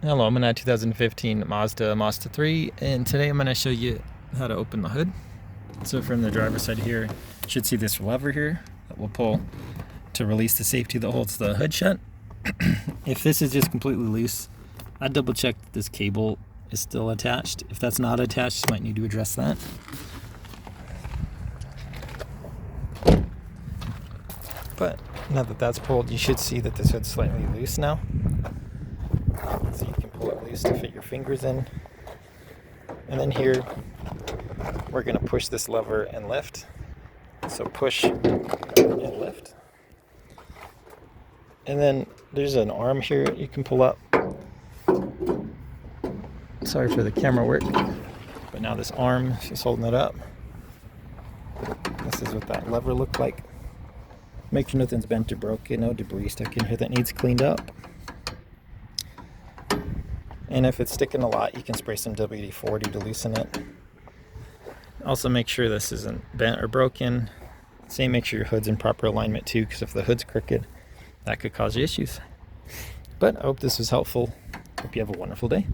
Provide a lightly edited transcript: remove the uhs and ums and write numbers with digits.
Hello, I'm in a 2015 Mazda Mazda3, and today I'm going to show you how to open the hood. So from the driver's side here, you should see this lever here that will pull to release the safety that holds the hood shut. If this is just completely loose, I'd double check that this cable is still attached. If that's not attached, you might need to address that. But now that that's pulled, you should see that this hood's slightly loose now. So you can pull it loose to fit your fingers in. And then here, we're going to push this lever and lift. So push and lift. And then there's an arm here you can pull up. Sorry for the camera work, but now this arm is holding it up. This is what that lever looked like. Make sure nothing's bent or broken, no debris stuck in here that needs cleaned up. And if it's sticking a lot, you can spray some WD-40 to loosen it. Also make sure this isn't bent or broken. Same, make sure your hood's in proper alignment too, because if the hood's crooked, that could cause you issues. But I hope this was helpful. Hope you have a wonderful day.